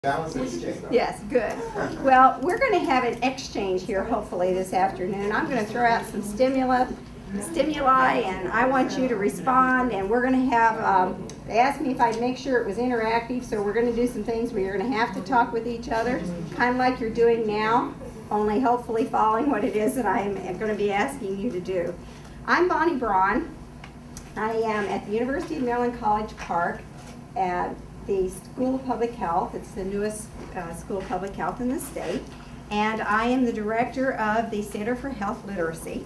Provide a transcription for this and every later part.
Yes, good. Well, we're going to have an exchange here hopefully this afternoon. I'm going to throw out some stimuli, and I want you to respond, and we're going to have, they asked me if I'd make sure it was interactive, so we're going to do some things where you're going to have to talk with each other, kind of like you're doing now, only hopefully following what it is that I am going to be asking you to do. I'm Bonnie Braun. I am at the University of Maryland College Park at the School of Public Health. It's the newest School of Public Health in the state. And I am the director of the Center for Health Literacy.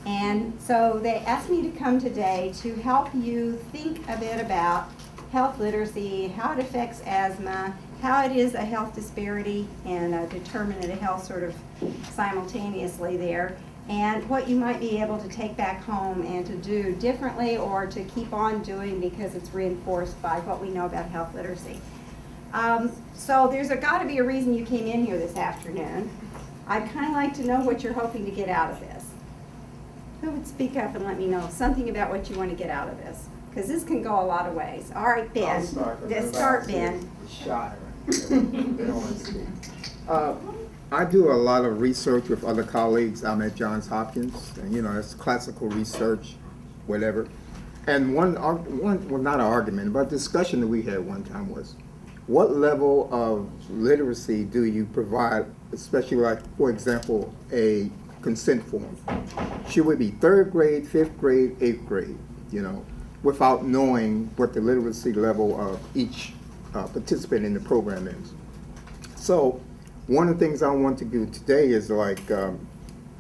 And so they asked me to come today to help you think a bit about health literacy, how it affects asthma, how it is a health disparity and a determinant of health sort of simultaneously there, and what you might be able to take back home and to do differently or to keep on doing because it's reinforced by what we know about health literacy. So there's got to be a reason you came in here this afternoon. I'd kind of like to know what you're hoping to get out of this. Who would speak up and let me know something about what you want to get out of this? Because this can go a lot of ways. All right, Ben. Let's start, Ben. Shy. I do a lot of research with other colleagues. I'm at Johns Hopkins, and it's classical research, whatever. And well, not an argument, but a discussion that we had one time was, what level of literacy do you provide, especially like, for example, a consent form? Should we be 3rd grade, 5th grade, 8th grade, without knowing what the literacy level of each participant in the program is? So one of the things I want to do today is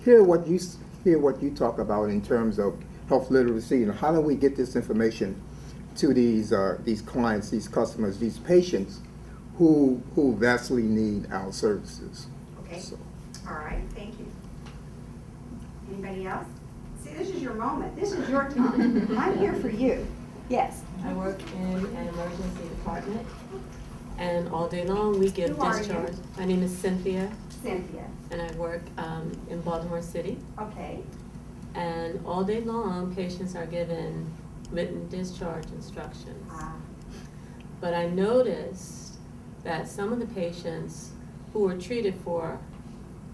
hear what you talk about in terms of health literacy, and how do we get this information to these clients, these customers, these patients who vastly need our services. Okay. So. All right. Thank you. Anybody else? See, this is your moment. This is your time. I'm here for you. Yes. I work in an emergency department. And all day long we give discharge. My name is Cynthia. Cynthia. And I work in Baltimore City. Okay. And all day long patients are given written discharge instructions. But I noticed that some of the patients who were treated for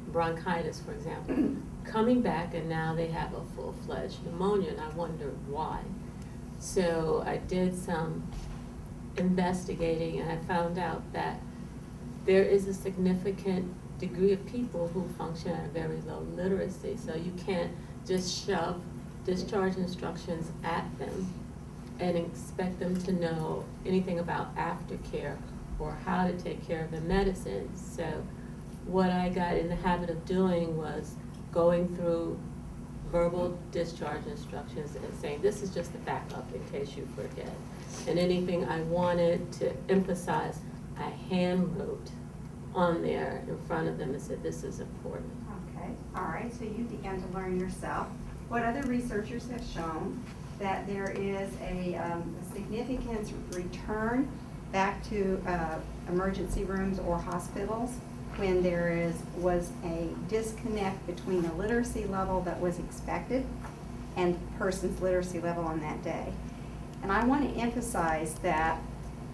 bronchitis, for example, coming back and now they have a full-fledged pneumonia, and I wondered why. So I did some investigating, and I found out that there is a significant degree of people who function at a very low literacy. So you can't just shove discharge instructions at them and expect them to know anything about aftercare or how to take care of their medicines. So what I got in the habit of doing was going through verbal discharge instructions and saying, this is just the backup in case you forget. And anything I wanted to emphasize, I hand wrote on there in front of them and said, this is important. Okay, all right, so you began to learn yourself. What other researchers have shown that there is a significant return back to emergency rooms or hospitals when there was a disconnect between the literacy level that was expected and the person's literacy level on that day. And I want to emphasize that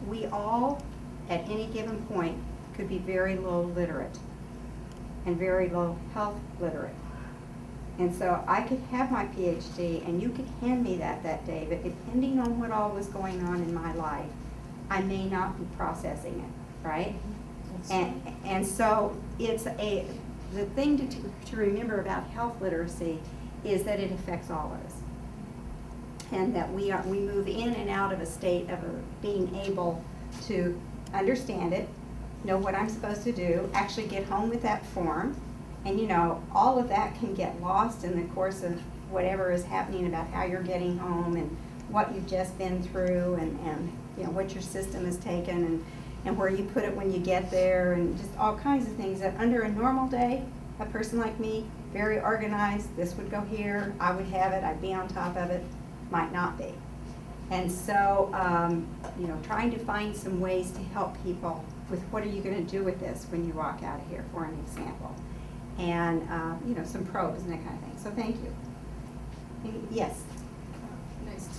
we all, at any given point, could be very low literate and very low health literate. And so I could have my PhD and you could hand me that day, but depending on what all was going on in my life, I may not be processing it, right? And so it's the thing to remember about health literacy is that it affects all of us. And that we move in and out of a state of being able to understand it, know what I'm supposed to do, actually get home with that form, and all of that can get lost in the course of whatever is happening about how you're getting home and what you've just been through and what your system has taken and where you put it when you get there, and just all kinds of things that under a normal day, a person like me, very organized, this would go here, I would have it, I'd be on top of it, might not be. And so, trying to find some ways to help people with what are you going to do with this when you walk out of here, for an example. And, some probes and that kind of thing. So thank you. Yes?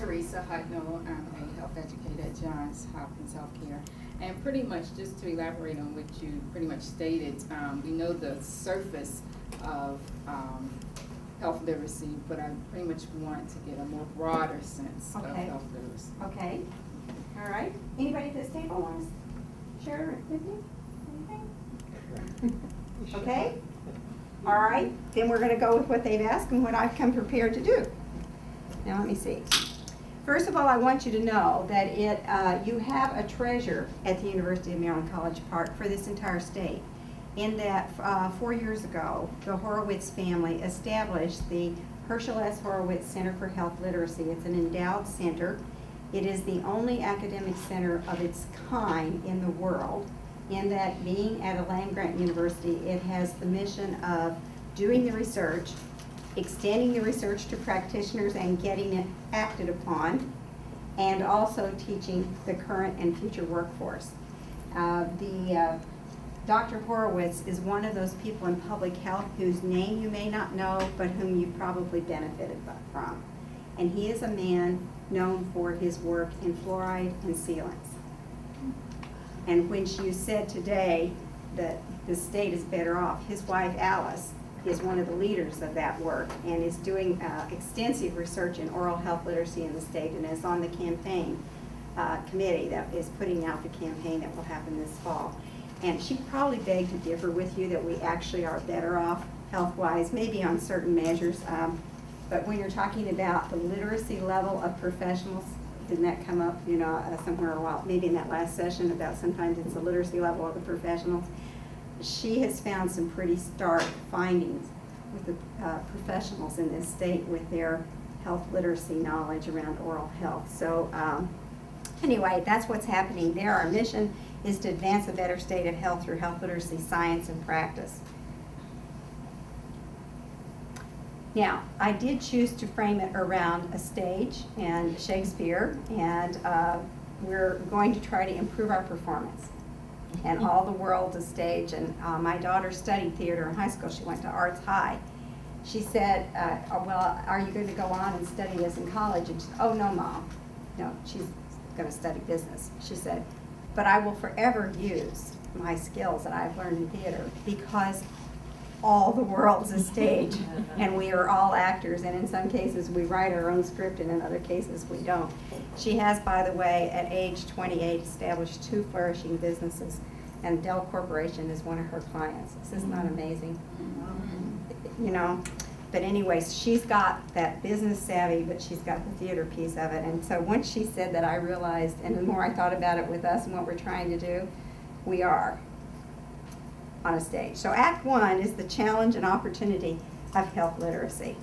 Teresa Hucknall. I'm a health educator at Johns Hopkins Healthcare. And pretty much, just to elaborate on what you pretty much stated, we know the surface of health literacy, but I pretty much want to get a more broader sense of Okay. health literacy. Okay, all right. Anybody at this table wants to share with you anything? Okay, all right. Then we're going to go with what they've asked and what I've come prepared to do. Now let me see. First of all, I want you to know that you have a treasure at the University of Maryland College Park for this entire state. In that 4 years ago, the Horowitz family established the Herschel S. Horowitz Center for Health Literacy. It's an endowed center. It is the only academic center of its kind in the world, in that being at a land-grant university, it has the mission of doing the research, extending the research to practitioners and getting it acted upon, and also teaching the current and future workforce. Dr. Horowitz is one of those people in public health whose name you may not know, but whom you've probably benefited from. And he is a man known for his work in fluoride and sealants. And when you said today that the state is better off, his wife Alice is one of the leaders of that work and is doing extensive research in oral health literacy in the state, and is on the campaign committee that is putting out the campaign that will happen this fall. And she probably begged to differ with you that we actually are better off health-wise, maybe on certain measures. But when you're talking about the literacy level of professionals, didn't that come up, somewhere a while, maybe in that last session, about sometimes it's the literacy level of the professionals? She has found some pretty stark findings with the professionals in this state with their health literacy knowledge around oral health. So anyway, that's what's happening there. Our mission is to advance a better state of health through health literacy science and practice. Now, I did choose to frame it around a stage and Shakespeare, and we're going to try to improve our performance. And all the world's a stage, and my daughter studied theater in high school. She went to Arts High. She said, well, are you going to go on and study this in college? And she said, oh, no, Mom. No, she's going to study business. She said, but I will forever use my skills that I've learned in theater, because all the world's a stage, and we are all actors, and in some cases we write our own script, and in other cases we don't. She has, by the way, at age 28, established 2 flourishing businesses, and Dell Corporation is one of her clients. This is not amazing. But anyways, she's got that business savvy, but she's got the theater piece of it. And so once she said that, I realized, and the more I thought about it with us and what we're trying to do, we are on a stage. So Act 1 is the challenge and opportunity of health literacy.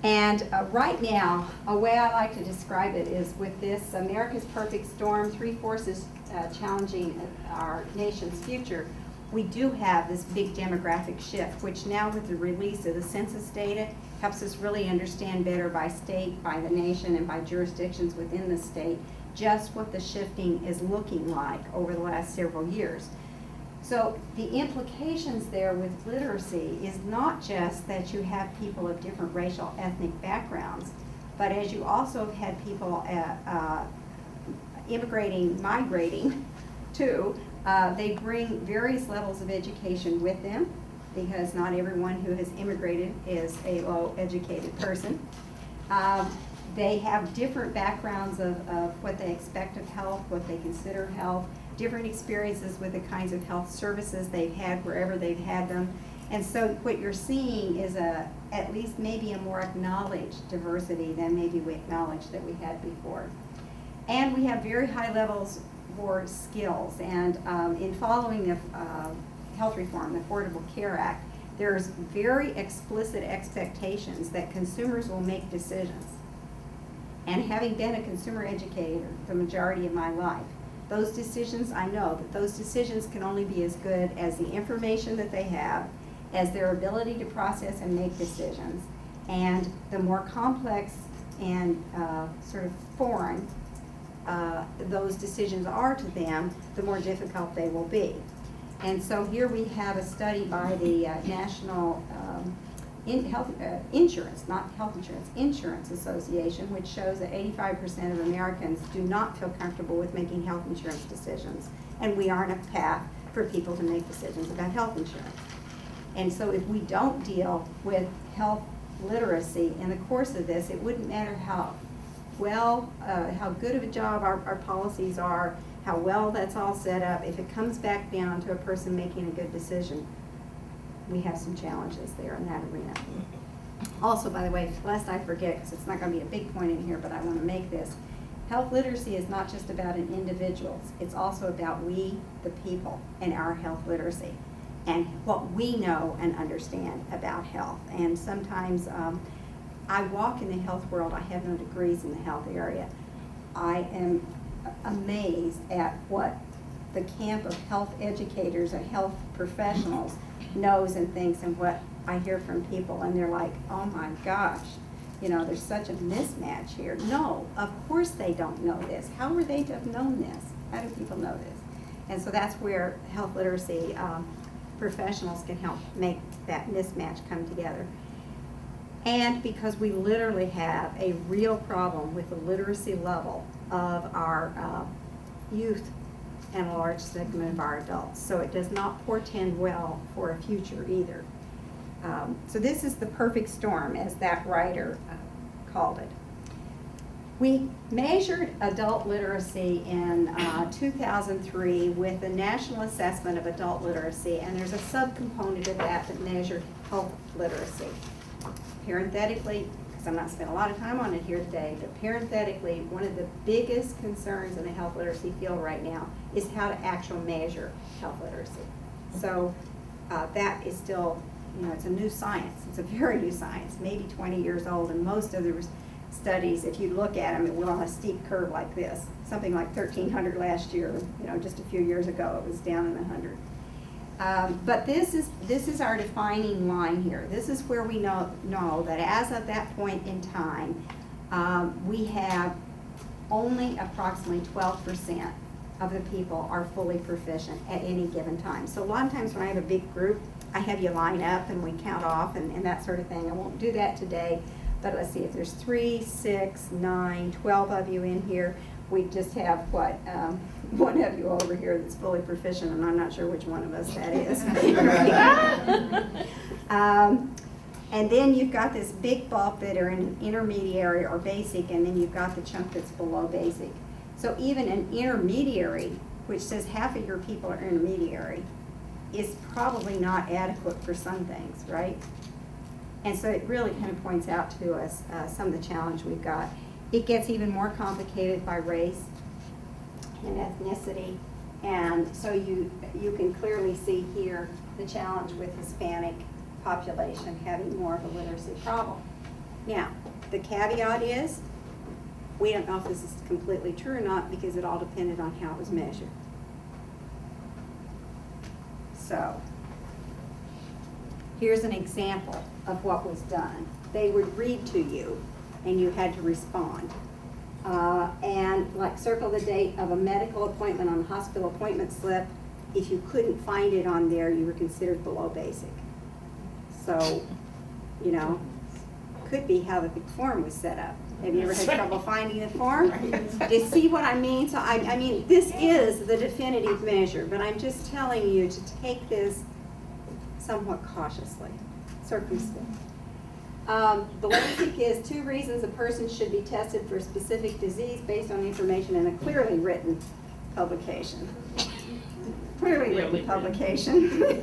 And right now, a way I like to describe it is with this America's Perfect Storm, 3 forces challenging our nation's future. We do have this big demographic shift, which now with the release of the census data helps us really understand better by state, by the nation, and by jurisdictions within the state, just what the shifting is looking like over the last several years. So the implications there with literacy is not just that you have people of different racial, ethnic backgrounds, but as you also have had people migrating too, they bring various levels of education with them, because not everyone who has immigrated is a low-educated person. They have different backgrounds of what they expect of health, what they consider health, different experiences with the kinds of health services they've had wherever they've had them. And so what you're seeing is at least maybe a more acknowledged diversity than maybe we acknowledged that we had before. And we have very high levels for skills. And in following the health reform, the Affordable Care Act, there's very explicit expectations that consumers will make decisions. And having been a consumer educator the majority of my life, those decisions, I know that those decisions can only be as good as the information that they have, as their ability to process and make decisions. And the more complex and sort of foreign those decisions are to them, the more difficult they will be. And so here we have a study by the National insurance, not health insurance, insurance association, which shows that 85% of Americans do not feel comfortable with making health insurance decisions. And we aren't a path for people to make decisions about health insurance. And so if we don't deal with health literacy in the course of this, it wouldn't matter how well, how good of a job our policies are, how well that's all set up. If it comes back down to a person making a good decision, we have some challenges there in that arena. Also, by the way, lest I forget, because it's not going to be a big point in here, but I want to make this, health literacy is not just about an individual. It's also about we, the people, and our health literacy, and what we know and understand about health. And sometimes I walk in the health world. I have no degrees in the health area. I am amazed at what the camp of health educators and health professionals knows and thinks, and what I hear from people, and they're like, oh my gosh, you know, there's such a mismatch here. No, of course they don't know this. How were they to have known this? How do people know this? And so that's where health literacy professionals can help make that mismatch come together. And because we literally have a real problem with the literacy level of our youth and a large segment of our adults. So it does not portend well for a future either. So this is the perfect storm, as that writer called it. We measured adult literacy in 2003 with the National Assessment of Adult Literacy, and there's a subcomponent of that that measured health literacy. Parenthetically, because I'm not spending a lot of time on it here today, but parenthetically, one of the biggest concerns in the health literacy field right now is how to actually measure health literacy. So that is still, you know, it's a new science. It's a very new science, maybe 20 years old, and most of the studies, if you look at them, we're on a steep curve like this. Something like 1,300 last year, you know, just a few years ago, it was down in the 100. But this is our defining line here. This is where we know that as of that point in time, we have only approximately 12% of the people are fully proficient at any given time. So a lot of times when I have a big group, I have you line up and we count off and that sort of thing. I won't do that today, but let's see, if there's 3, 6, 9, 12 of you in here, we just have what, one of you over here that's fully proficient, and I'm not sure which one of us that is. And then you've got this big bulk that are in intermediary or basic, and then you've got the chunk that's below basic. So even an intermediary, which says half of your people are intermediary, is probably not adequate for some things, right? And so it really kind of points out to us some of the challenge we've got. It gets even more complicated by race and ethnicity. And so you can clearly see here the challenge with Hispanic population having more of a literacy problem. Now, the caveat is, we don't know if this is completely true or not because it all depended on how it was measured. So, here's an example of what was done. They would read to you and you had to respond. And like circle the date of a medical appointment on the hospital appointment slip. If you couldn't find it on there, you were considered below basic. So, you know, could be how the form was set up. Have you ever had trouble finding the form? Do you see what I mean? So I mean, this is the definitive measure, but I'm just telling you to take this somewhat cautiously, circumspect. The basic is 2 reasons a person should be tested for a specific disease based on information in a clearly written publication. Clearly written publication.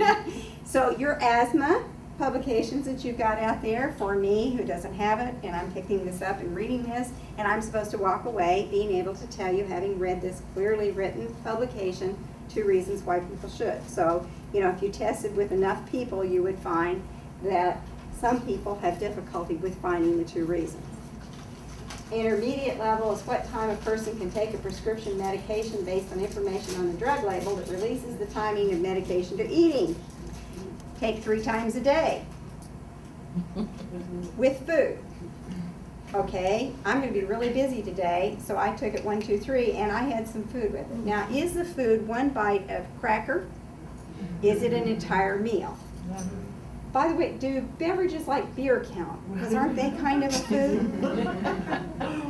So your asthma publications that you've got out there for me who doesn't have it, and I'm picking this up and reading this, and I'm supposed to walk away being able to tell you, having read this clearly written publication, 2 reasons why people should. So, you know, if you tested with enough people, you would find that some people have difficulty with finding the 2 reasons. Intermediate level is what time a person can take a prescription medication based on information on the drug label that releases the timing of medication to eating. Take 3 times a day with food. Okay, I'm going to be really busy today, so I took it 1, 2, 3, and I had some food with it. Now, is the food 1 bite of cracker? Is it an entire meal? By the way, do beverages like beer count? Because aren't they kind of a food?